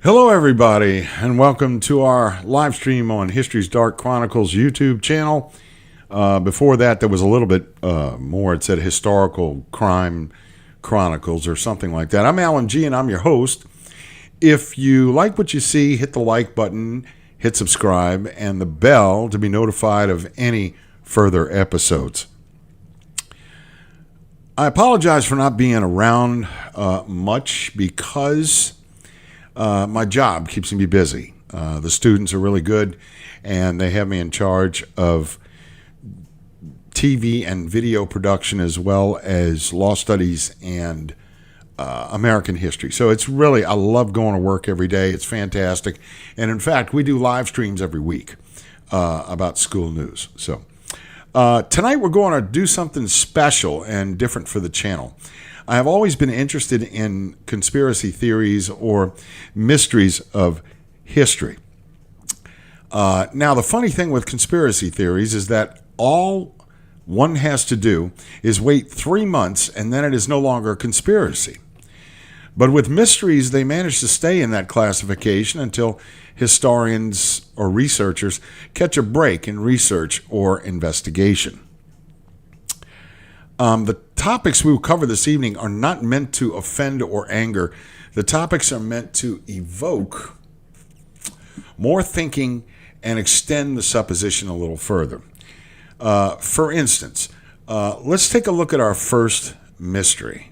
Hello everybody, and welcome to our live stream on History's Dark Chronicles YouTube channel. Before that, there was a little bit more. It said Historical Crime Chronicles or something like that. I'm Alan G, and I'm your host. If you like what you see, hit the like button, hit subscribe, and the bell to be notified of any further episodes. I apologize for not being around much because my job keeps me busy. The students are really good, and they have me in charge of TV and video production as well as law studies and American history. So it's really, I love going to work every day. It's fantastic. And in fact, we do live streams every week about school news. So tonight we're going to do something special and different for the channel. I have always been interested in conspiracy theories or mysteries of history. Now, the funny thing with conspiracy theories is that all one has to do is wait 3 months and then it is no longer a conspiracy. But with mysteries, they manage to stay in that classification until historians or researchers catch a break in research or investigation. The topics we will cover this evening are not meant to offend or anger. The topics are meant to evoke more thinking and extend the supposition a little further. For instance, let's take a look at our first mystery.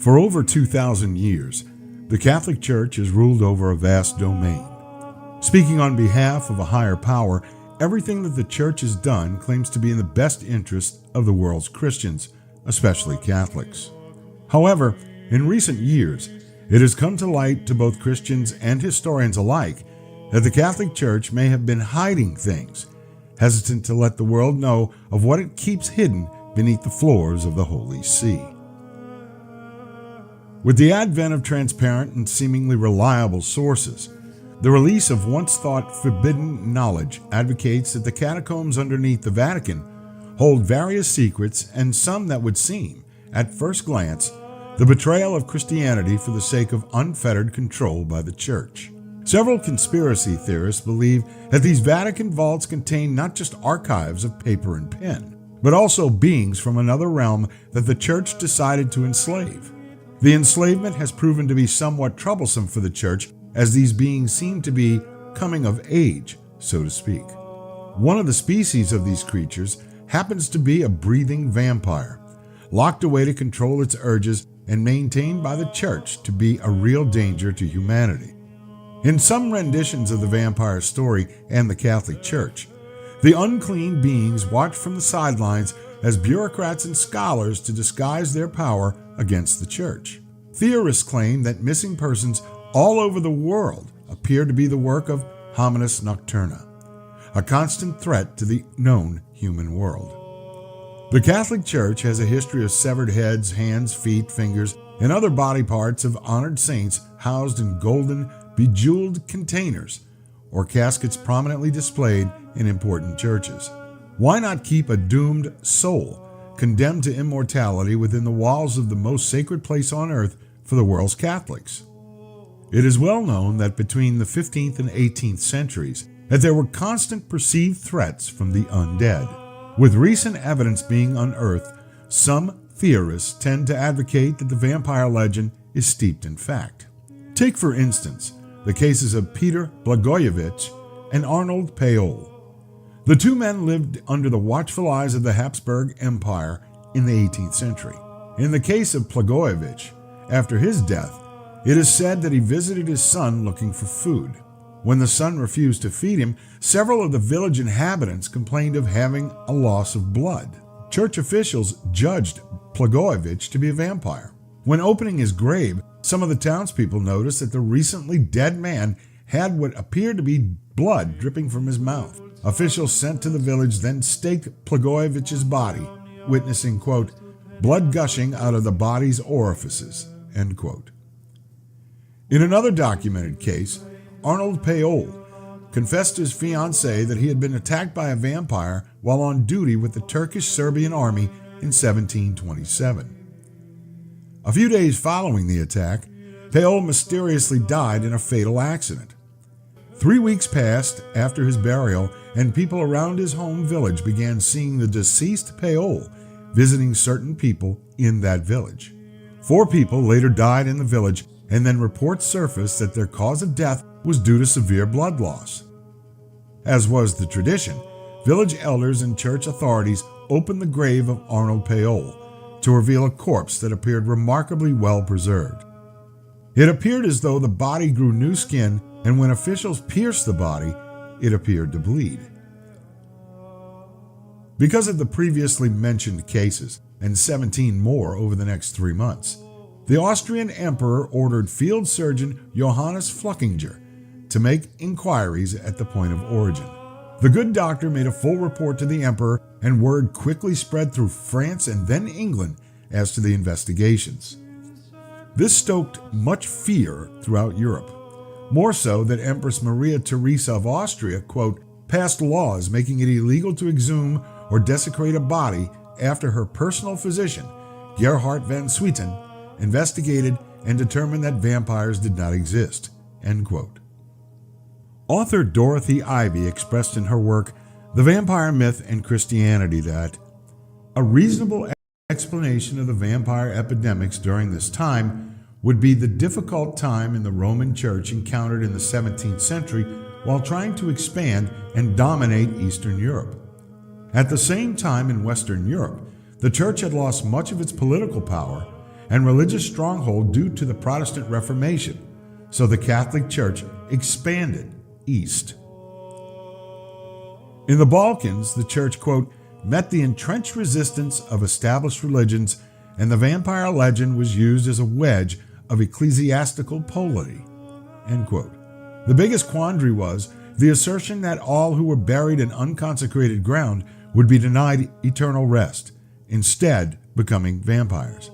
For over 2,000 years, the Catholic Church has ruled over a vast domain. Speaking on behalf of a higher power, everything that the Church has done claims to be in the best interest of the world's Christians, especially Catholics. However, in recent years, it has come to light to both Christians and historians alike that the Catholic Church may have been hiding things, hesitant to let the world know of what it keeps hidden beneath the floors of the Holy See. With the advent of transparent and seemingly reliable sources, the release of once-thought forbidden knowledge advocates that the catacombs underneath the Vatican hold various secrets and some that would seem, at first glance, the betrayal of Christianity for the sake of unfettered control by the Church. Several conspiracy theorists believe that these Vatican vaults contain not just archives of paper and pen, but also beings from another realm that the Church decided to enslave. The enslavement has proven to be somewhat troublesome for the Church, as these beings seem to be coming of age, so to speak. One of the species of these creatures happens to be a breathing vampire, locked away to control its urges and maintained by the church to be a real danger to humanity. In some renditions of the vampire story and the Catholic Church, the unclean beings watch from the sidelines as bureaucrats and scholars to disguise their power against the church. Theorists claim that missing persons all over the world appear to be the work of hominis nocturna, a constant threat to the known human world. The Catholic Church has a history of severed heads, hands, feet, fingers, and other body parts of honored saints housed in golden, bejeweled containers or caskets prominently displayed in important churches. Why not keep a doomed soul condemned to immortality within the walls of the most sacred place on earth for the world's Catholics? It is well known that between the 15th and 18th centuries, that there were constant perceived threats from the undead. With recent evidence being unearthed, some theorists tend to advocate that the vampire legend is steeped in fact. Take, for instance, the cases of Peter Blagojevich and Arnold Payol. The two men lived under the watchful eyes of the Habsburg Empire in the 18th century. In the case of Blagojevich, after his death, it is said that he visited his son looking for food. When the son refused to feed him, several of the village inhabitants complained of having a loss of blood. Church officials judged Blagojevich to be a vampire. When opening his grave, some of the townspeople noticed that the recently dead man had what appeared to be blood dripping from his mouth. Officials sent to the village then staked Blagojevich's body, witnessing, quote, blood gushing out of the body's orifices, end quote. In another documented case, Arnold Payol confessed to his fiancée that he had been attacked by a vampire while on duty with the Turkish-Serbian army in 1727. A few days following the attack, Payol mysteriously died in a fatal accident. 3 weeks passed after his burial, and people around his home village began seeing the deceased Payol visiting certain people in that village. 4 people later died in the village, and then reports surfaced that their cause of death was due to severe blood loss. As was the tradition, village elders and church authorities opened the grave of Arnold Payol to reveal a corpse that appeared remarkably well preserved. It appeared as though the body grew new skin, and when officials pierced the body, it appeared to bleed. Because of the previously mentioned cases, and 17 more over the next 3 months, the Austrian emperor ordered field surgeon Johannes Fluckinger to make inquiries at the point of origin. The good doctor made a full report to the emperor, and word quickly spread through France and then England as to the investigations. This stoked much fear throughout Europe, more so that Empress Maria Theresa of Austria, quote, passed laws making it illegal to exhume or desecrate a body after her personal physician, Gerhard van Swieten, investigated and determined that vampires did not exist, end quote. Author Dorothy Ivy expressed in her work, The Vampire Myth and Christianity, that a reasonable explanation of the vampire epidemics during this time would be the difficult time in the Roman Church encountered in the 17th century while trying to expand and dominate Eastern Europe. At the same time in Western Europe, the Church had lost much of its political power and religious stronghold due to the Protestant Reformation, so the Catholic Church expanded east. In the Balkans, the Church, quote, met the entrenched resistance of established religions, and the vampire legend was used as a wedge of ecclesiastical polity, end quote. The biggest quandary was the assertion that all who were buried in unconsecrated ground would be denied eternal rest, instead becoming vampires.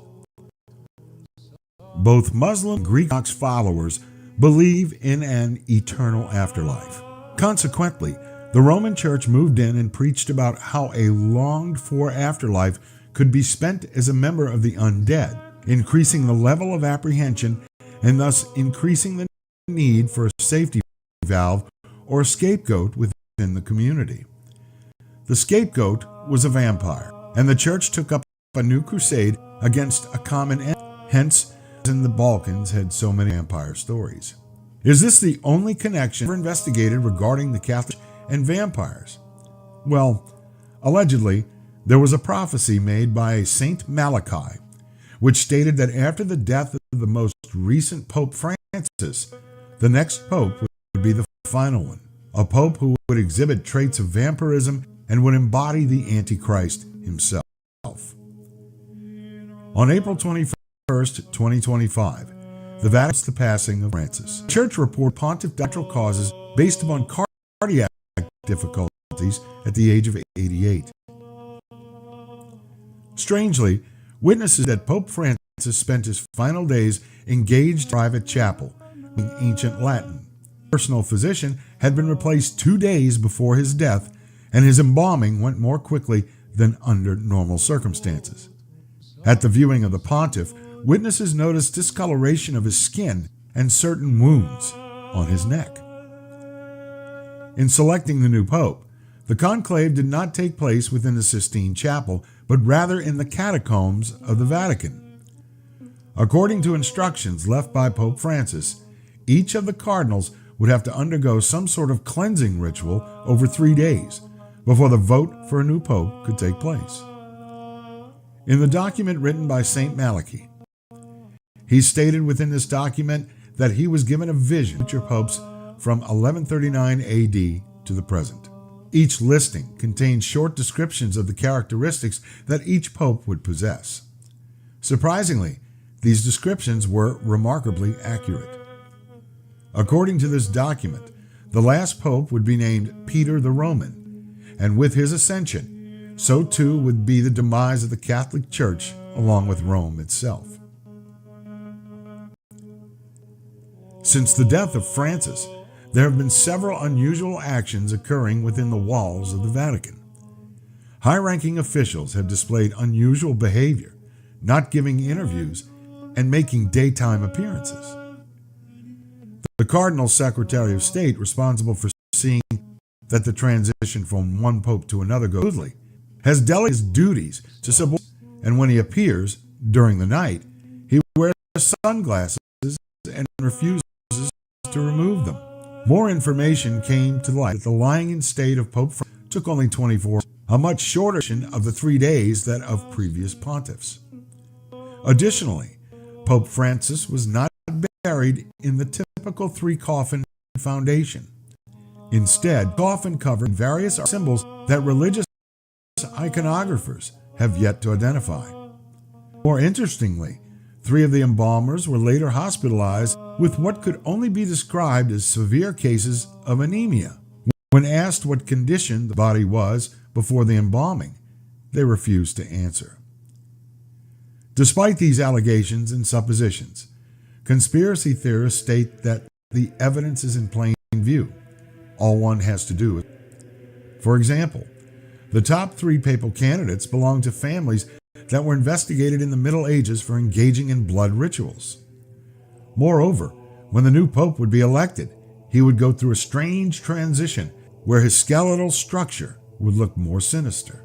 Both Muslim and Greek Orthodox followers believe in an eternal afterlife. Consequently, the Roman Church moved in and preached about how a longed-for afterlife could be spent as a member of the undead, increasing the level of apprehension and thus increasing the need for a safety valve or a scapegoat within the community. The scapegoat was a vampire, and the Church took up a new crusade against a common enemy. Hence, in the Balkans had so many vampire stories. Is this the only connection ever investigated regarding the Catholic and vampires? Well, allegedly, There was a prophecy made by Saint Malachi, which stated that after the death of the most recent Pope Francis, the next pope would be the final one, a pope who would exhibit traits of vampirism and would embody the Antichrist himself. On April 21st, 2025, the Vatican announced the passing of Francis. The Church reported pontiff natural causes based upon cardiac difficulties at the age of 88. Strangely, witnesses that Pope Francis spent his final days engaged in a private chapel in ancient Latin. His personal physician had been replaced 2 days before his death, and his embalming went more quickly than under normal circumstances. At the viewing of the pontiff, witnesses noticed discoloration of his skin and certain wounds on his neck. In selecting the new pope, the conclave did not take place within the Sistine Chapel, but rather in the catacombs of the Vatican. According to instructions left by Pope Francis, each of the cardinals would have to undergo some sort of cleansing ritual over 3 days before the vote for a new pope could take place. In the document written by Saint Malachi, he stated within this document that he was given a vision of future popes from 1139 AD to the present. Each listing contained short descriptions of the characteristics that each pope would possess. Surprisingly, these descriptions were remarkably accurate. According to this document, the last pope would be named Peter the Roman, and with his ascension, so too would be the demise of the Catholic Church along with Rome itself. Since the death of Francis, there have been several unusual actions occurring within the walls of the Vatican. High-ranking officials have displayed unusual behavior, not giving interviews and making daytime appearances. The Cardinal Secretary of State responsible for seeing that the transition from one pope to another goes smoothly has delegated his duties to subordinates, and when he appears during the night, he wears sunglasses and refuses to remove them. More information came to light that the lying-in state of Pope Francis took only 24 hours, a much shorter of the 3 days that of previous pontiffs. Additionally, Pope Francis was not buried in the typical 3-coffin foundation. Instead, the coffin covered various symbols that religious iconographers have yet to identify. More interestingly, 3 of the embalmers were later hospitalized with what could only be described as severe cases of anemia. When asked what condition the body was before the embalming, they refused to answer. Despite these allegations and suppositions, conspiracy theorists state that the evidence is in plain view. All one has to do is, for example, the top 3 papal candidates belong to families that were investigated in the Middle Ages for engaging in blood rituals. Moreover, when the new pope would be elected, he would go through a strange transition where his skeletal structure would look more sinister.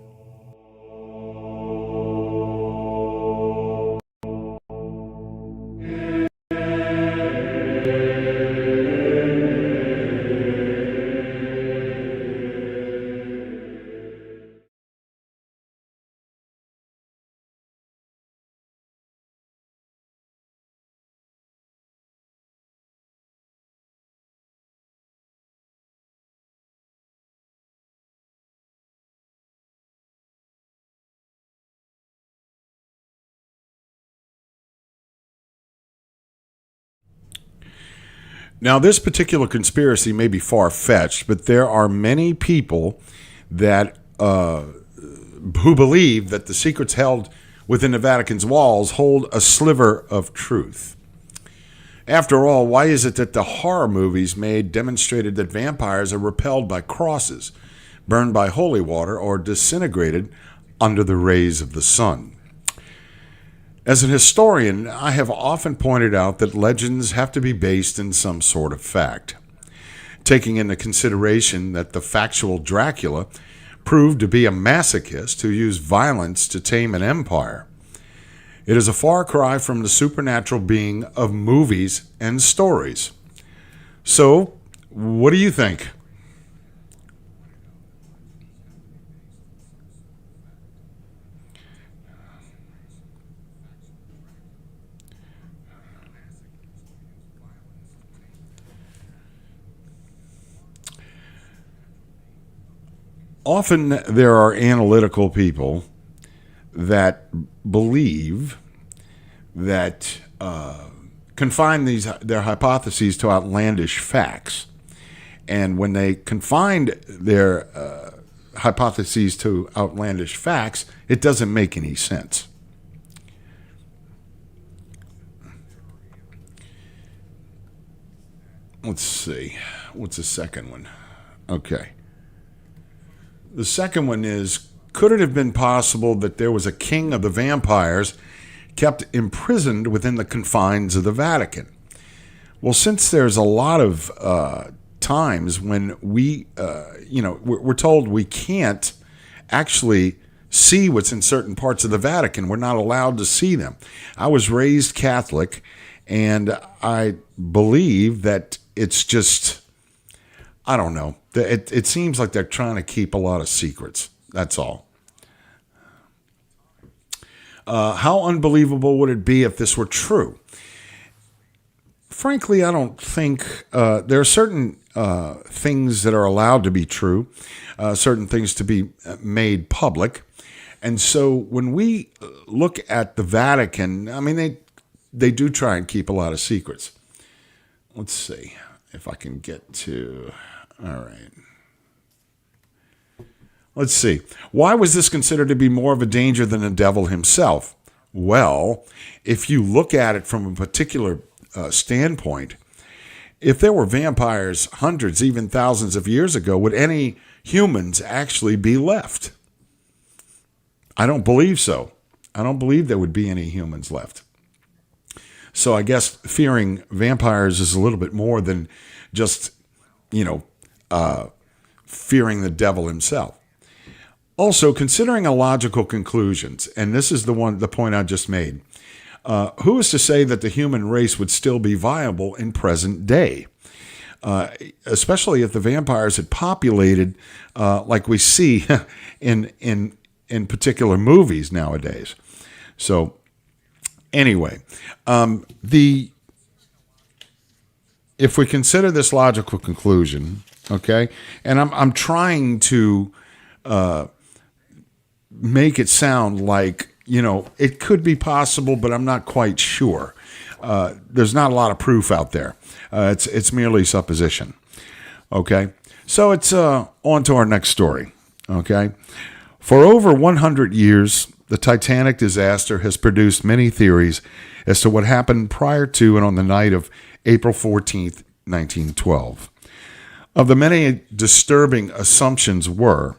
Now, this particular conspiracy may be far-fetched, but there are many people that who believe that the secrets held within the Vatican's walls hold a sliver of truth. After all, why is it that the horror movies made demonstrated that vampires are repelled by crosses, burned by holy water, or disintegrated under the rays of the sun? As an historian, I have often pointed out that legends have to be based in some sort of fact. Taking into consideration that the factual Dracula proved to be a masochist who used violence to tame an empire, it is a far cry from the supernatural being of movies and stories. So, what do you think? Often there are analytical people that believe that confine their hypotheses to outlandish facts. And when they confine their hypotheses to outlandish facts, it doesn't make any sense. Let's see. What's the second one? Okay. The second one is, could it have been possible that there was a king of the vampires kept imprisoned within the confines of the Vatican? Well, since there's a lot of times when we're told we can't actually see what's in certain parts of the Vatican. We're not allowed to see them. I was raised Catholic, and I believe that it's just, I don't know. It seems like they're trying to keep a lot of secrets. That's all. How unbelievable would it be if this were true? Frankly, I don't think there are certain things that are allowed to be true, certain things to be made public. And so when we look at the Vatican, I mean, they do try and keep a lot of secrets. Let's see if I can get to, all right. Let's see. Why was this considered to be more of a danger than the devil himself? Well, if you look at it from a particular standpoint, if there were vampires hundreds, even thousands of years ago, would any humans actually be left? I don't believe so. I don't believe there would be any humans left. So I guess fearing vampires is a little bit more than just, fearing the devil himself. Also, considering illogical conclusions, and this is the point I just made, who is to say that the human race would still be viable in present day? Especially if the vampires had populated like we see in particular movies nowadays. So anyway, if we consider this logical conclusion, okay, and I'm trying to make it sound like, it could be possible, but I'm not quite sure. There's not a lot of proof out there. It's merely supposition. Okay, so it's on to our next story. Okay, for over 100 years, the Titanic disaster has produced many theories as to what happened prior to and on the night of April 14th, 1912. Of the many disturbing assumptions were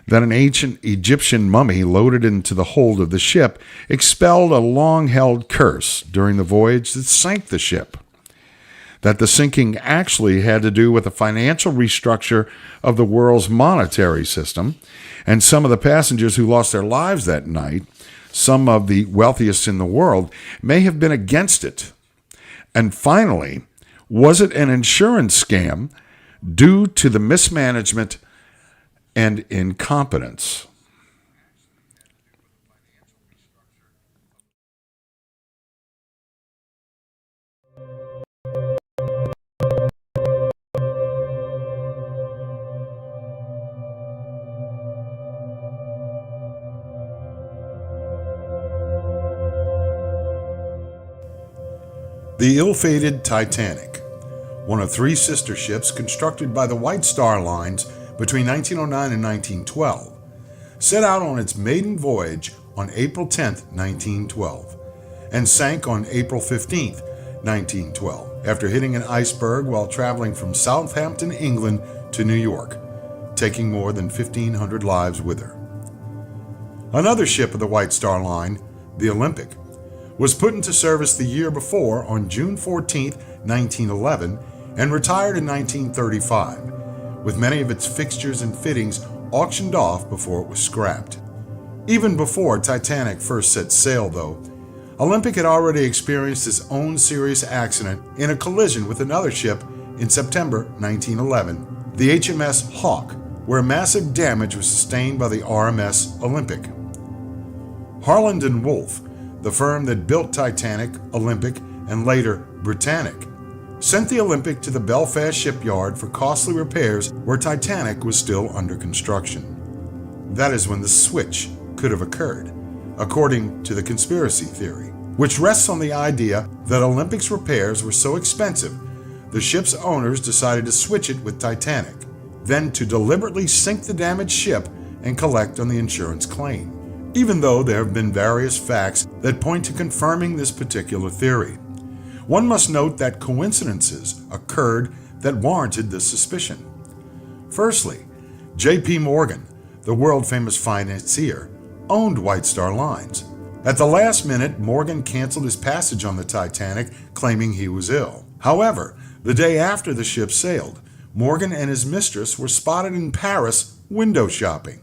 that an ancient Egyptian mummy loaded into the hold of the ship expelled a long-held curse during the voyage that sank the ship. That the sinking actually had to do with a financial restructure of the world's monetary system, and some of the passengers who lost their lives that night, some of the wealthiest in the world, may have been against it. And finally, was it an insurance scam due to the mismanagement and incompetence? The ill-fated Titanic, one of three sister ships constructed by the White Star Lines between 1909 and 1912, set out on its maiden voyage on April 10, 1912, and sank on April 15, 1912, after hitting an iceberg while traveling from Southampton, England to New York, taking more than 1,500 lives with her. Another ship of the White Star Line, the Olympic, was put into service the year before on June 14, 1911, and retired in 1935, with many of its fixtures and fittings auctioned off before it was scrapped. Even before Titanic first set sail, though, Olympic had already experienced its own serious accident in a collision with another ship in September 1911, the HMS Hawke, where massive damage was sustained by the RMS Olympic. Harland and Wolff, the firm that built Titanic, Olympic, and later Britannic, sent the Olympic to the Belfast shipyard for costly repairs where Titanic was still under construction. that is when the switch could have occurred, according to the conspiracy theory, which rests on the idea that Olympics repairs were so expensive, the ship's owners decided to switch it with Titanic, then to deliberately sink the damaged ship and collect on the insurance claim, even though there have been various facts that point to confirming this particular theory. One must note that coincidences occurred that warranted this suspicion. Firstly, J.P. Morgan, the world-famous financier, owned White Star Lines. At the last minute, Morgan canceled his passage on the Titanic, claiming he was ill. However, the day after the ship sailed, Morgan and his mistress were spotted in Paris window shopping.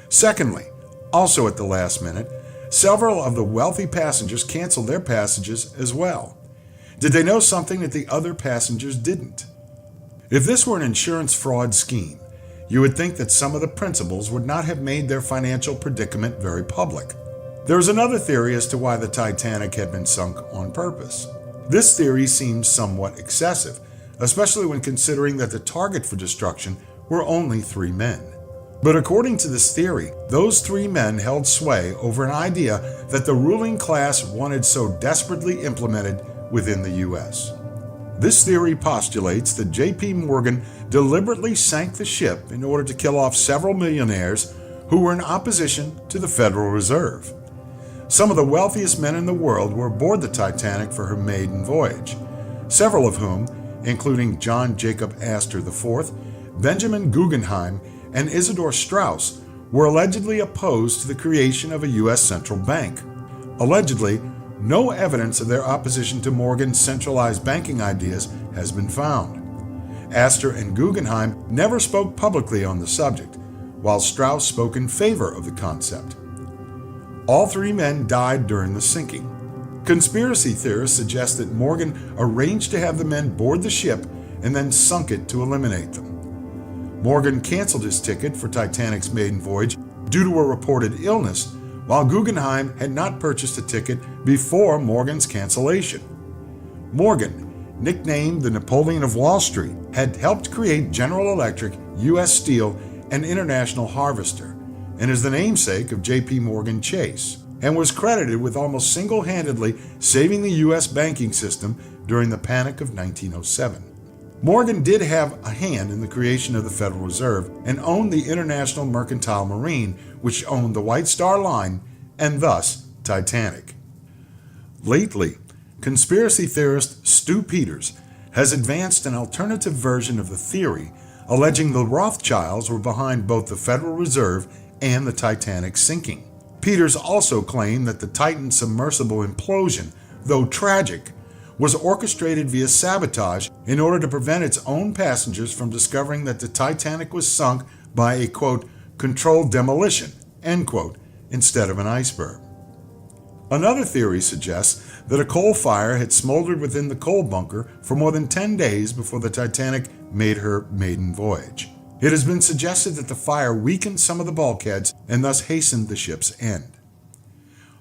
Secondly, also at the last minute, several of the wealthy passengers canceled their passages as well. Did they know something that the other passengers didn't? If this were an insurance fraud scheme, you would think that some of the principals would not have made their financial predicament very public. There is another theory as to why the Titanic had been sunk on purpose. This theory seems somewhat excessive, especially when considering that the target for destruction were only 3 men. But according to this theory, those 3 men held sway over an idea that the ruling class wanted so desperately implemented within the U.S. This theory postulates that J.P. Morgan deliberately sank the ship in order to kill off several millionaires who were in opposition to the Federal Reserve. Some of the wealthiest men in the world were aboard the Titanic for her maiden voyage, several of whom, including John Jacob Astor IV, Benjamin Guggenheim, and Isidor Straus, were allegedly opposed to the creation of a U.S. central bank. Allegedly, no evidence of their opposition to Morgan's centralized banking ideas has been found. Astor and Guggenheim never spoke publicly on the subject, while Straus spoke in favor of the concept. All 3 men died during the sinking. Conspiracy theorists suggest that Morgan arranged to have the men board the ship and then sunk it to eliminate them. Morgan canceled his ticket for Titanic's maiden voyage due to a reported illness, while Guggenheim had not purchased a ticket before Morgan's cancellation. Morgan, nicknamed the Napoleon of Wall Street, had helped create General Electric, U.S. Steel, and International Harvester, and is the namesake of J.P. Morgan Chase, and was credited with almost single-handedly saving the U.S. banking system during the Panic of 1907. Morgan did have a hand in the creation of the Federal Reserve and owned the International Mercantile Marine, which owned the White Star Line and thus Titanic. Lately, conspiracy theorist Stu Peters has advanced an alternative version of the theory, alleging the Rothschilds were behind both the Federal Reserve and the Titanic sinking. Peters also claimed that the Titan submersible implosion, though tragic, was orchestrated via sabotage in order to prevent its own passengers from discovering that the Titanic was sunk by a, quote, controlled demolition, end quote, instead of an iceberg. Another theory suggests that a coal fire had smoldered within the coal bunker for more than 10 days before the Titanic made her maiden voyage. It has been suggested that the fire weakened some of the bulkheads and thus hastened the ship's end.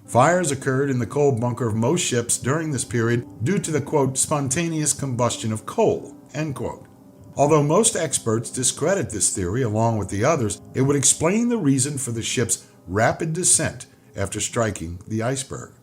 Fires occurred in the coal bunker of most ships during this period due to the, quote, spontaneous combustion of coal, end quote. Although most experts discredit this theory along with the others, it would explain the reason for the ship's rapid descent after striking the iceberg.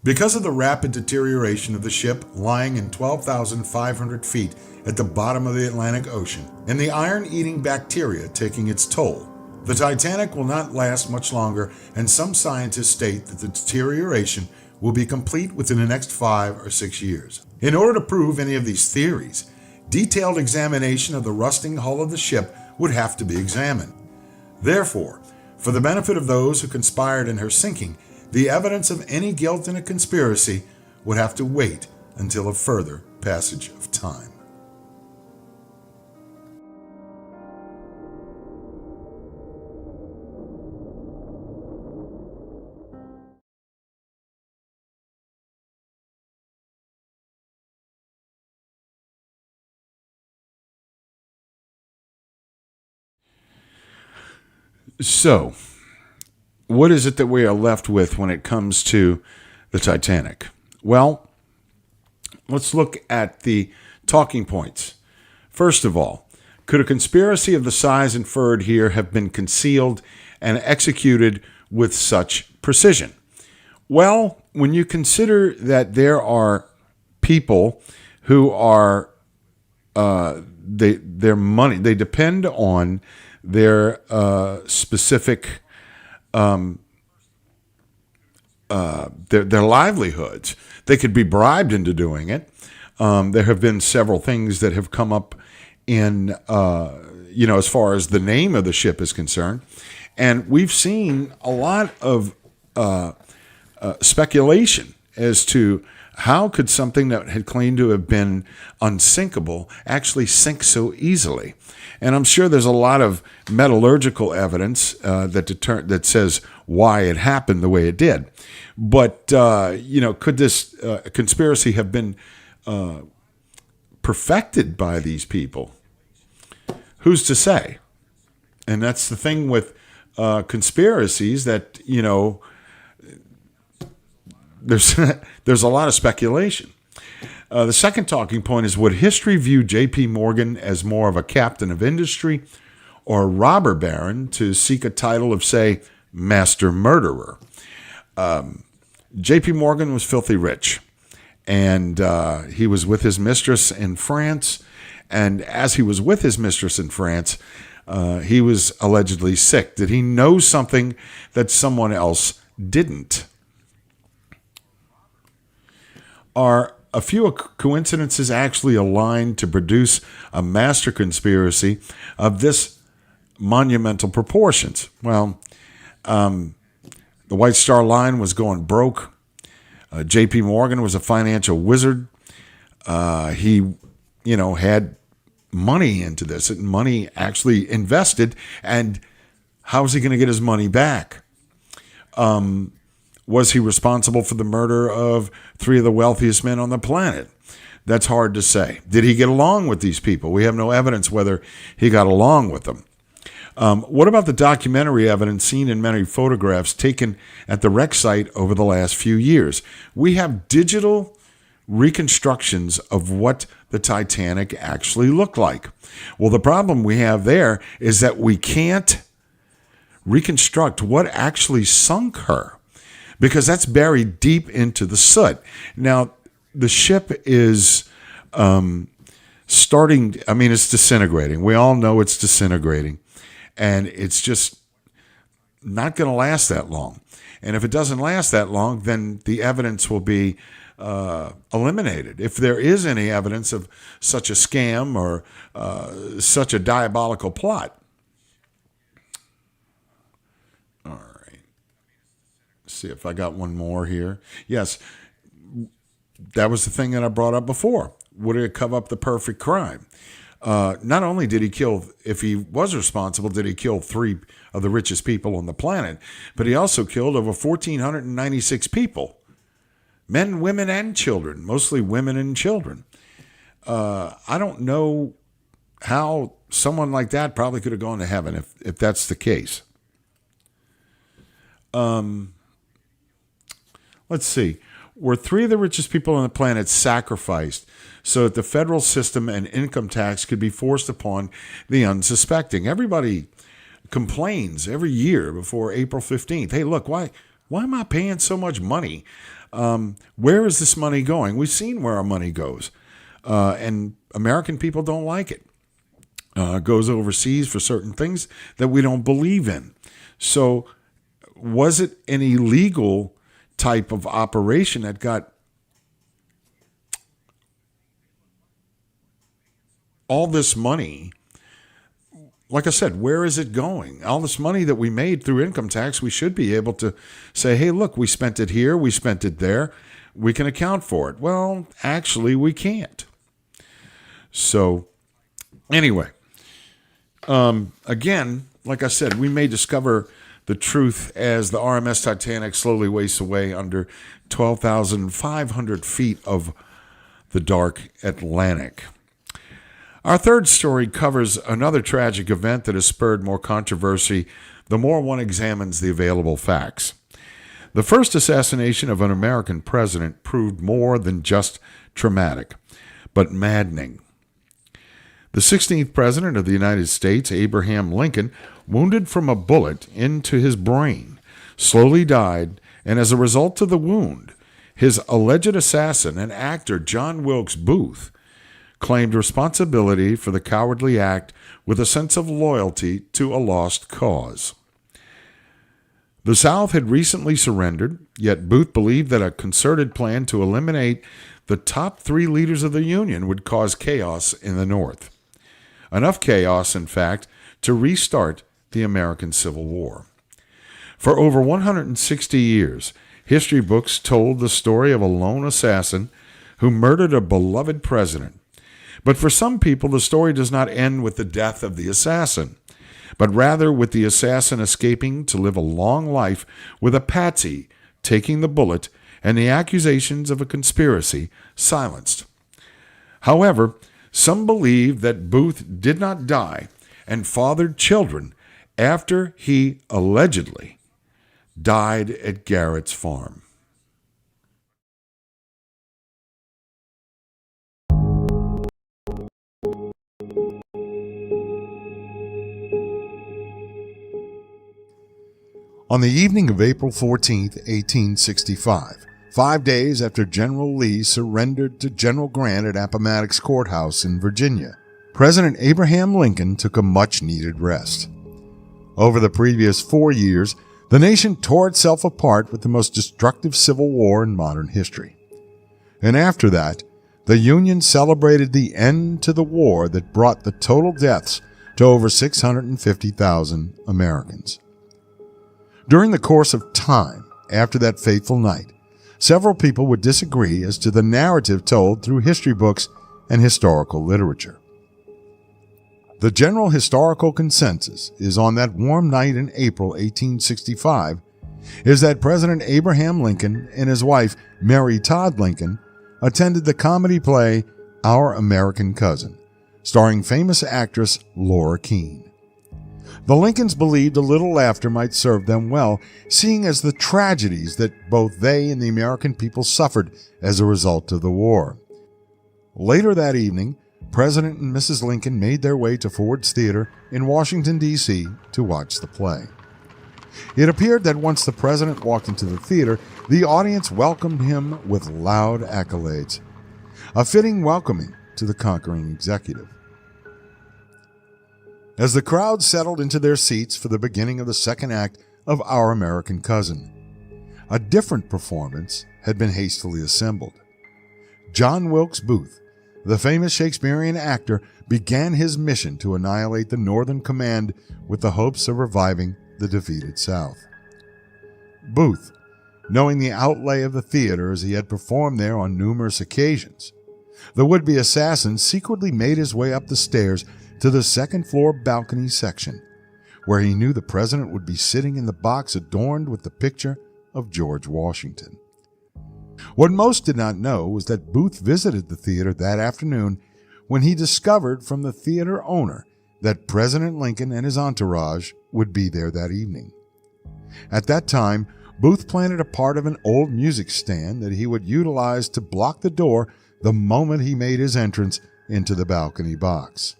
Because of the rapid deterioration of the ship lying in 12,500 feet at the bottom of the Atlantic Ocean and the iron-eating bacteria taking its toll, the Titanic will not last much longer, and some scientists state that the deterioration will be complete within the next 5 or 6 years. In order to prove any of these theories, detailed examination of the rusting hull of the ship would have to be examined. Therefore, for the benefit of those who conspired in her sinking, the evidence of any guilt in a conspiracy would have to wait until a further passage of time. So, what is it that we are left with when it comes to the Titanic? Well, let's look at the talking points. First of all, Could a conspiracy of the size inferred here have been concealed and executed with such precision? Well, when you consider that there are people who are their money, they depend on their specific their livelihoods. They could be bribed into doing it. There have been several things that have come up in as far as the name of the ship is concerned, and we've seen a lot of speculation as to how could something that had claimed to have been unsinkable actually sink so easily. And I'm sure there's a lot of metallurgical evidence that says why it happened the way it did. But, could this conspiracy have been perfected by these people? Who's to say? And that's the thing with conspiracies that, there's a lot of speculation. The second talking point is, would history view J.P. Morgan as more of a captain of industry or a robber baron to seek a title of, say, master murderer? J.P. Morgan was filthy rich, and he was with his mistress in France. And as he was with his mistress in France, he was allegedly sick. Did he know something that someone else didn't? Are a few coincidences actually aligned to produce a master conspiracy of this monumental proportions? Well, the White Star Line was going broke. J.P. Morgan was a financial wizard. He, had money into this, and money actually invested. And how is he going to get his money back? Was he responsible for the murder of 3 of the wealthiest men on the planet? That's hard to say. Did he get along with these people? We have no evidence whether he got along with them. What about the documentary evidence seen in many photographs taken at the wreck site over the last few years? We have digital reconstructions of what the Titanic actually looked like. Well, the problem we have there is that we can't reconstruct what actually sunk her, because that's buried deep into the soot. Now, the ship is it's disintegrating. We all know it's disintegrating, and it's just not going to last that long. And if it doesn't last that long, then the evidence will be eliminated. If there is any evidence of such a scam or such a diabolical plot. All right. See if I got one more here. Yes, that was the thing that I brought up before. Would it cover up the perfect crime? Not only did he kill, if he was responsible, did he kill 3 of the richest people on the planet, but he also killed over 1,496 people. Men, women, and children, mostly women and children. I don't know how someone like that probably could have gone to heaven if that's the case. Let's see. Were 3 of the richest people on the planet sacrificed so that the federal system and income tax could be forced upon the unsuspecting? Everybody complains every year before April 15th. Hey, look, why am I paying so much money? Where is this money going? We've seen where our money goes. And American people don't like it. It goes overseas for certain things that we don't believe in. So was it an illegal type of operation that got all this money? Like I said, where is it going? All this money that we made through income tax, we should be able to say, hey, look, we spent it here, we spent it there. We can account for it. Well, actually, we can't. So anyway, again, like I said, we may discover the truth as the RMS Titanic slowly wastes away under 12,500 feet of the dark Atlantic. Our third story covers another tragic event that has spurred more controversy the more one examines the available facts. The first assassination of an American president proved more than just traumatic, but maddening. The 16th President of the United States, Abraham Lincoln, wounded from a bullet into his brain, slowly died, and as a result of the wound, his alleged assassin and actor John Wilkes Booth claimed responsibility for the cowardly act with a sense of loyalty to a lost cause. The South had recently surrendered, yet Booth believed that a concerted plan to eliminate the top 3 leaders of the Union would cause chaos in the North. Enough chaos, in fact, to restart the American Civil War. For over 160 years, history books told the story of a lone assassin who murdered a beloved president. But for some people, the story does not end with the death of the assassin, but rather with the assassin escaping to live a long life with a patsy taking the bullet and the accusations of a conspiracy silenced. However, some believe that Booth did not die and fathered children after he allegedly died at Garrett's farm. On the evening of April 14, 1865, 5 days after General Lee surrendered to General Grant at Appomattox Courthouse in Virginia, President Abraham Lincoln took a much-needed rest. Over the previous 4 years, the nation tore itself apart with the most destructive civil war in modern history. And after that, the Union celebrated the end to the war that brought the total deaths to over 650,000 Americans. During the course of time after that fateful night, several people would disagree as to the narrative told through history books and historical literature. The general historical consensus is on that warm night in April 1865 is that President Abraham Lincoln and his wife Mary Todd Lincoln attended the comedy play Our American Cousin, starring famous actress Laura Keene. The Lincolns believed a little laughter might serve them well, seeing as the tragedies that both they and the American people suffered as a result of the war. Later that evening, President and Mrs. Lincoln made their way to Ford's Theater in Washington, D.C. to watch the play. It appeared that once the president walked into the theater, the audience welcomed him with loud accolades, a fitting welcoming to the conquering executive. As the crowd settled into their seats for the beginning of the second act of Our American Cousin, a different performance had been hastily assembled. John Wilkes Booth, the famous Shakespearean actor, began his mission to annihilate the Northern Command with the hopes of reviving the defeated South. Booth, knowing the outlay of the theater as he had performed there on numerous occasions, the would-be assassin secretly made his way up the stairs to the second-floor balcony section, where he knew the president would be sitting in the box adorned with the picture of George Washington. What most did not know was that Booth visited the theater that afternoon when he discovered from the theater owner that President Lincoln and his entourage would be there that evening. At that time, Booth planted a part of an old music stand that he would utilize to block the door the moment he made his entrance into the balcony box.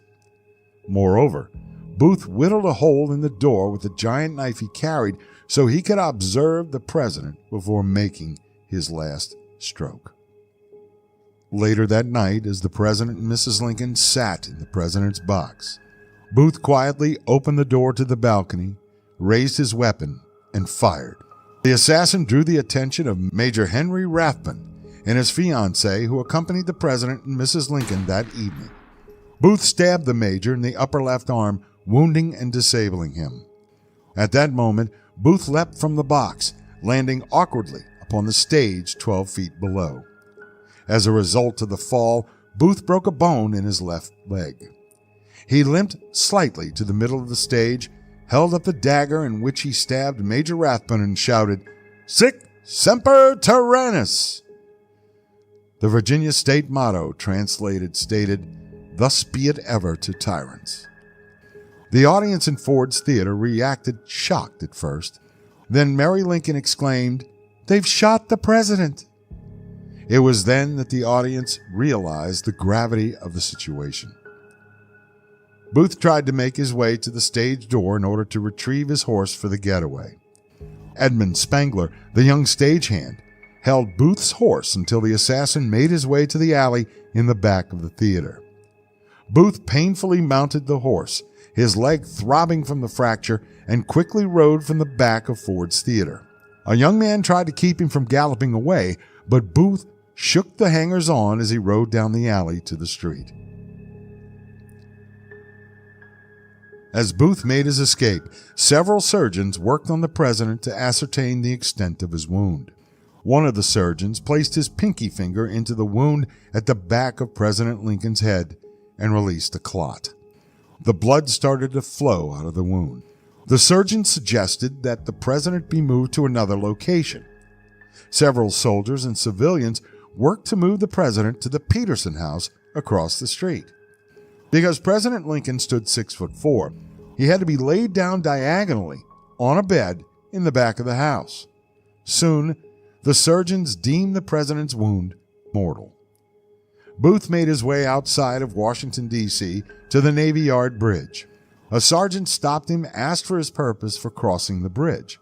Moreover, Booth whittled a hole in the door with the giant knife he carried so he could observe the president before making his last stroke. Later that night, as the president and Mrs. Lincoln sat in the president's box, Booth quietly opened the door to the balcony, raised his weapon, and fired. The assassin drew the attention of Major Henry Rathbun and his fiancée, who accompanied the president and Mrs. Lincoln that evening. Booth stabbed the major in the upper left arm, wounding and disabling him. At that moment, Booth leapt from the box, landing awkwardly upon the stage 12 feet below. As a result of the fall, Booth broke a bone in his left leg. He limped slightly to the middle of the stage, held up the dagger in which he stabbed Major Rathbun, and shouted, "Sic semper tyrannis!" The Virginia state motto, translated, stated, "Thus be it ever to tyrants." The audience in Ford's Theater reacted shocked at first. Then Mary Lincoln exclaimed, "They've shot the president!" It was then that the audience realized the gravity of the situation. Booth tried to make his way to the stage door in order to retrieve his horse for the getaway. Edmund Spangler, the young stagehand, held Booth's horse until the assassin made his way to the alley in the back of the theater. Booth painfully mounted the horse, his leg throbbing from the fracture, and quickly rode from the back of Ford's Theater. A young man tried to keep him from galloping away, but Booth shook the hangers-on as he rode down the alley to the street. As Booth made his escape, several surgeons worked on the president to ascertain the extent of his wound. One of the surgeons placed his pinky finger into the wound at the back of President Lincoln's head and released a clot. The blood started to flow out of the wound. The surgeon suggested that the president be moved to another location. Several soldiers and civilians worked to move the president to the Peterson House across the street. Because President Lincoln stood 6'4", he had to be laid down diagonally on a bed in the back of the house. Soon, the surgeons deemed the president's wound mortal. Booth made his way outside of Washington, D.C. to the Navy Yard Bridge. A sergeant stopped him, asked for his purpose for crossing the bridge.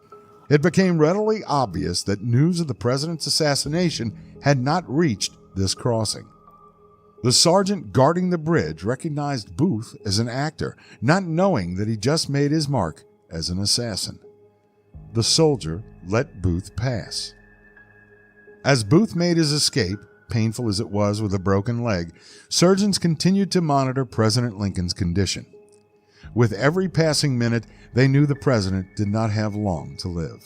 It became readily obvious that news of the president's assassination had not reached this crossing. The sergeant guarding the bridge recognized Booth as an actor, not knowing that he just made his mark as an assassin. The soldier let Booth pass. As Booth made his escape, painful as it was with a broken leg, surgeons continued to monitor President Lincoln's condition. With every passing minute, they knew the president did not have long to live.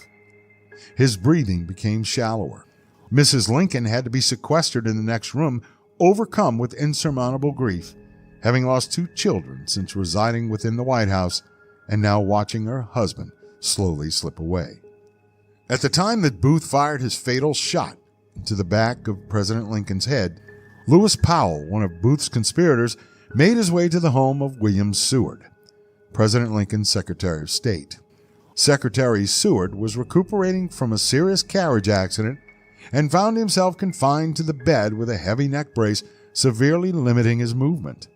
His breathing became shallower. Mrs. Lincoln had to be sequestered in the next room, overcome with insurmountable grief, having lost 2 children since residing within the White House and now watching her husband slowly slip away. At the time that Booth fired his fatal shot into the back of President Lincoln's head, Lewis Powell, one of Booth's conspirators, made his way to the home of William Seward, President Lincoln's Secretary of State. Secretary Seward was recuperating from a serious carriage accident and found himself confined to the bed with a heavy neck brace severely limiting his movement.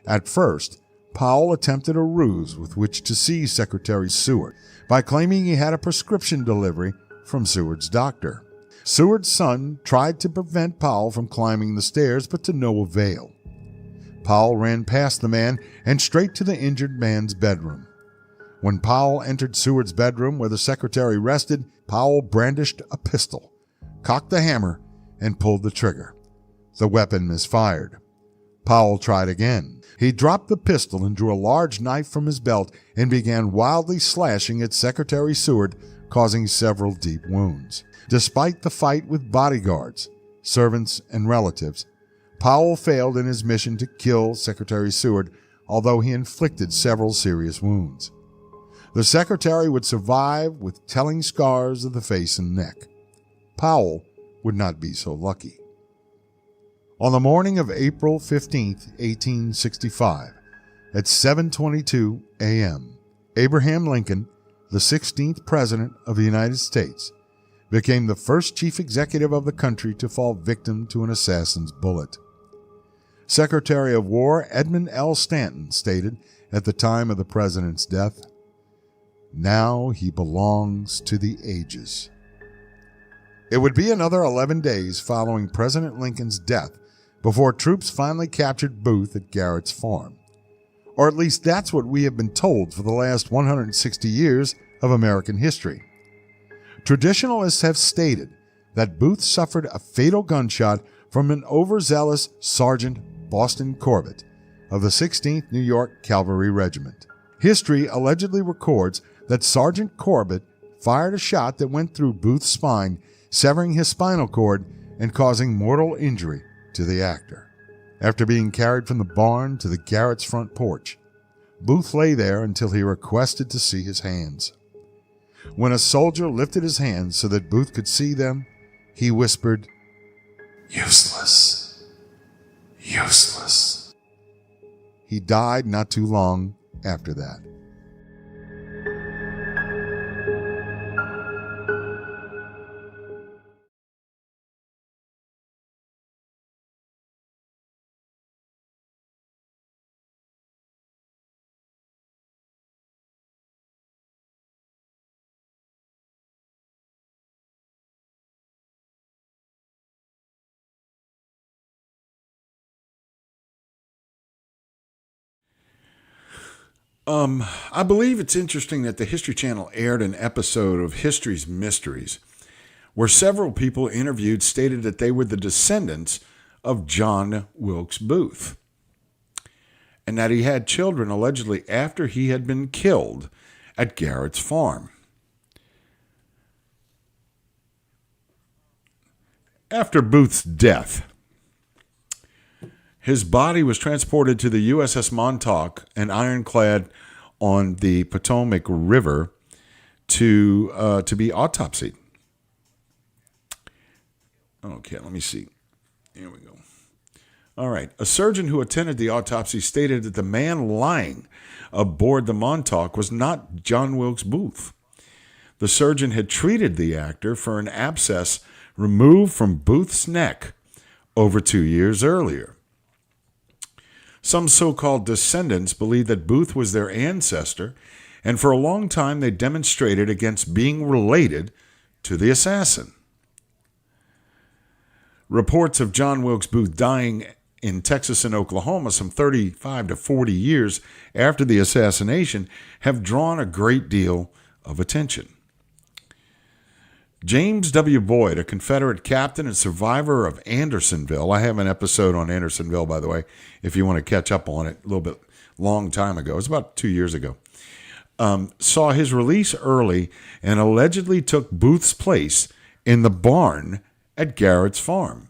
At first, Powell attempted a ruse with which to seize Secretary Seward by claiming he had a prescription delivery from Seward's doctor. Seward's son tried to prevent Powell from climbing the stairs, but to no avail. Powell ran past the man and straight to the injured man's bedroom. When Powell entered Seward's bedroom where the secretary rested, Powell brandished a pistol, cocked the hammer, and pulled the trigger. The weapon misfired. Powell tried again. He dropped the pistol and drew a large knife from his belt and began wildly slashing at Secretary Seward, causing several deep wounds. Despite the fight with bodyguards, servants, and relatives, Powell failed in his mission to kill Secretary Seward, although he inflicted several serious wounds. The secretary would survive with telling scars of the face and neck. Powell would not be so lucky. On the morning of April 15, 1865, at 7:22 a.m., Abraham Lincoln, the 16th President of the United States, became the first chief executive of the country to fall victim to an assassin's bullet. Secretary of War Edmund L. Stanton stated at the time of the president's death, "Now he belongs to the ages." It would be another 11 days following President Lincoln's death before troops finally captured Booth at Garrett's farm. Or at least that's what we have been told for the last 160 years of American history. Traditionalists have stated that Booth suffered a fatal gunshot from an overzealous Sergeant Boston Corbett of the 16th New York Cavalry Regiment. History allegedly records that Sergeant Corbett fired a shot that went through Booth's spine, severing his spinal cord and causing mortal injury to the actor. After being carried from the barn to the Garrett's front porch, Booth lay there until he requested to see his hands. When a soldier lifted his hands so that Booth could see them, he whispered, "Useless, useless." He died not too long after that. I believe it's interesting that the History Channel aired an episode of History's Mysteries where several people interviewed stated that they were the descendants of John Wilkes Booth and that he had children allegedly after he had been killed at Garrett's farm. After Booth's death, his body was transported to the USS Montauk, an ironclad on the Potomac River, to be autopsied. Okay, let me see. Here we go. All right. A surgeon who attended the autopsy stated that the man lying aboard the Montauk was not John Wilkes Booth. The surgeon had treated the actor for an abscess removed from Booth's neck over 2 years earlier. Some so-called descendants believe that Booth was their ancestor, and for a long time they demonstrated against being related to the assassin. Reports of John Wilkes Booth dying in Texas and Oklahoma some 35 to 40 years after the assassination have drawn a great deal of attention. James W. Boyd, a Confederate captain and survivor of Andersonville — I have an episode on Andersonville, by the way, if you want to catch up on it, a little bit long time ago. It was about 2 years ago. Saw his release early and allegedly took Booth's place in the barn at Garrett's farm.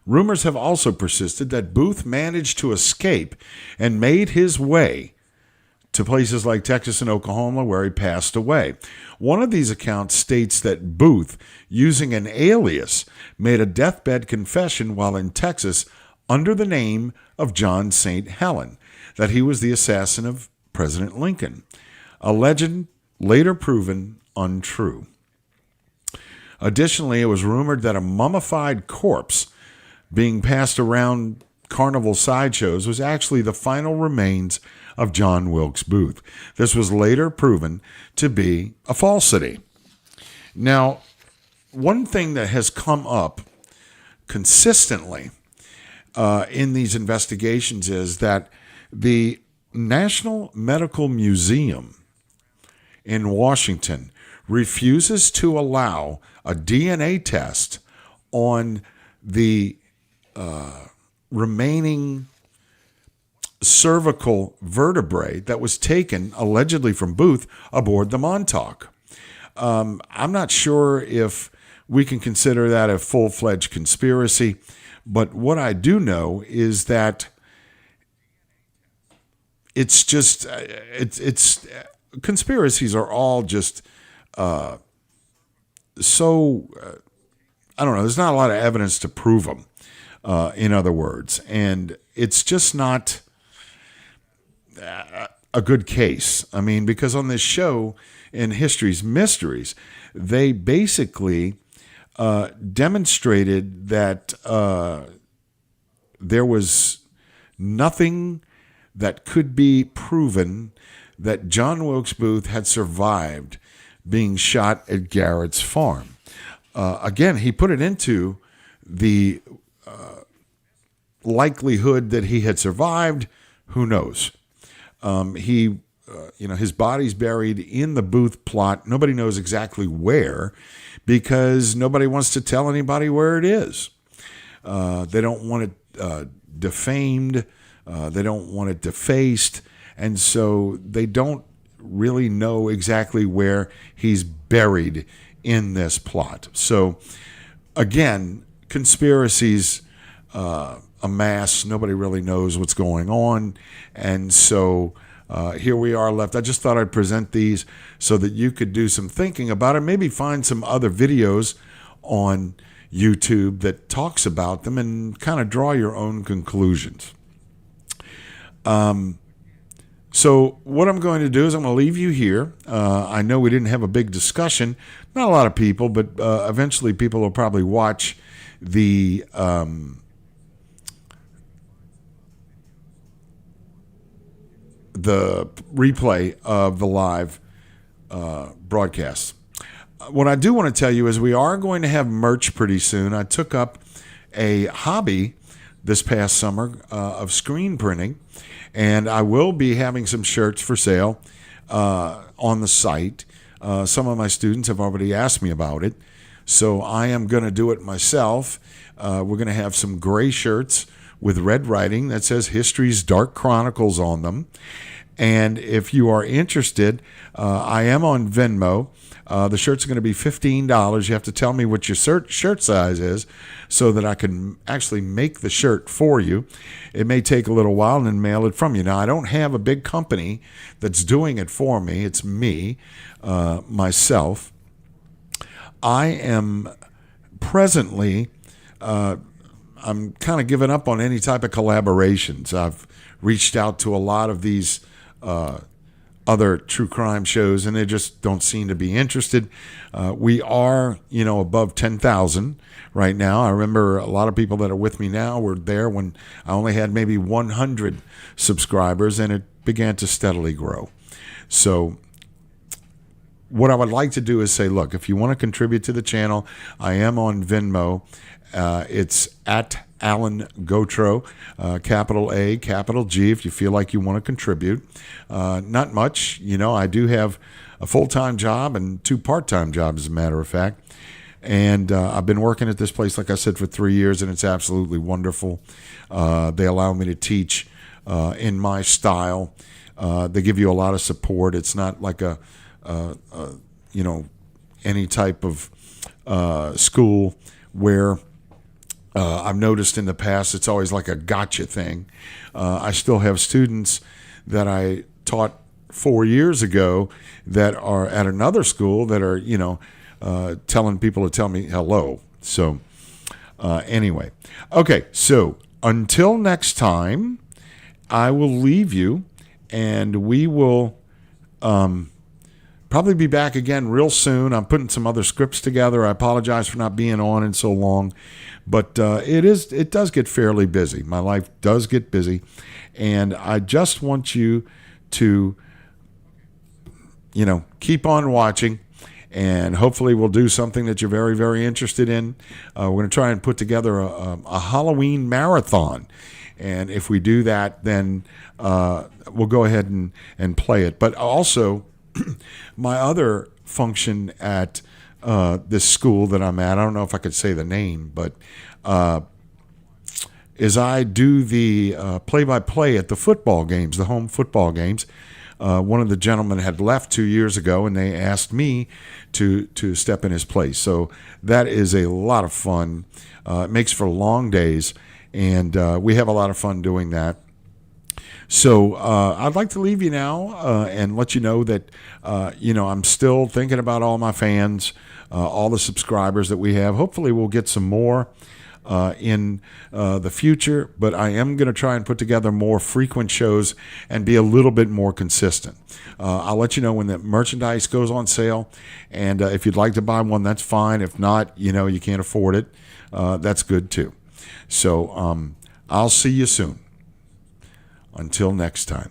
Rumors have also persisted that Booth managed to escape and made his way to places like Texas and Oklahoma, where he passed away. One of these accounts states that Booth, using an alias, made a deathbed confession while in Texas under the name of John St. Helen, that he was the assassin of President Lincoln. A legend later proven untrue. Additionally, it was rumored that a mummified corpse being passed around carnival sideshows was actually the final remains of John Wilkes Booth. This was later proven to be a falsity. Now, one thing that has come up consistently in these investigations is that the National Medical Museum in Washington refuses to allow a DNA test on the remaining cervical vertebrae that was taken allegedly from Booth aboard the Montauk. I'm not sure if we can consider that a full-fledged conspiracy, but what I do know is that it's just conspiracies are all just so I don't know. There's not a lot of evidence to prove them. In other words, and it's just not a good case. I mean, because on this show in History's Mysteries, they basically demonstrated that there was nothing that could be proven that John Wilkes Booth had survived being shot at Garrett's farm. Again, he put it into the likelihood that he had survived. Who knows? His body's buried in the Booth plot. Nobody knows exactly where because nobody wants to tell anybody where it is. They don't want it defamed. They don't want it defaced. And so they don't really know exactly where he's buried in this plot. So, again, conspiracies amass. Nobody really knows what's going on. And so here we are left. I just thought I'd present these so that you could do some thinking about it. Maybe find some other videos on YouTube that talks about them and kind of draw your own conclusions. So what I'm going to do is I'm going to leave you here. I know we didn't have a big discussion. Not a lot of people, but eventually people will probably watch the replay of the live broadcast. What I do want to tell you is we are going to have merch pretty soon. I took up a hobby this past summer of screen printing, and I will be having some shirts for sale on the site. Some of my students have already asked me about it, so I am going to do it myself. We're going to have some gray shirts with red writing that says History's Dark Chronicles on them. And if you are interested, I am on Venmo. The shirts are going to be $15. You have to tell me what your shirt size is so that I can actually make the shirt for you. It may take a little while and then mail it from you. Now, I don't have a big company that's doing it for me. It's me, myself. I am presently, I'm kind of giving up on any type of collaborations. I've reached out to a lot of these other true crime shows, and they just don't seem to be interested. We are, above 10,000 right now. I remember a lot of people that are with me now were there when I only had maybe 100 subscribers, and it began to steadily grow. So what I would like to do is say, look, if you want to contribute to the channel, I am on Venmo. It's at Alan Gautreaux, capital A, capital G, if you feel like you want to contribute. Not much. I do have a full-time job and 2 part-time jobs, as a matter of fact. And I've been working at this place, like I said, for 3 years, and it's absolutely wonderful. They allow me to teach in my style. They give you a lot of support. It's not like any type of school where I've noticed in the past it's always like a gotcha thing. I still have students that I taught 4 years ago that are at another school that are, telling people to tell me hello. So anyway, okay, so until next time, I will leave you, and we will probably be back again real soon. I'm putting some other scripts together. I apologize for not being on in so long, but it does get fairly busy. My life does get busy, and I just want you to, keep on watching, and hopefully we'll do something that you're very, very interested in. We're going to try and put together a Halloween marathon, and if we do that, then we'll go ahead and play it. But also, my other function at this school that I'm at, I don't know if I could say the name, but is I do the play-by-play at the football games, the home football games. One of the gentlemen had left 2 years ago, and they asked me to step in his place. So that is a lot of fun. It makes for long days, and we have a lot of fun doing that. So I'd like to leave you now and let you know that, I'm still thinking about all my fans, all the subscribers that we have. Hopefully we'll get some more in the future, but I am going to try and put together more frequent shows and be a little bit more consistent. I'll let you know when the merchandise goes on sale, and if you'd like to buy one, that's fine. If not, you can't afford it, that's good too. So I'll see you soon. Until next time.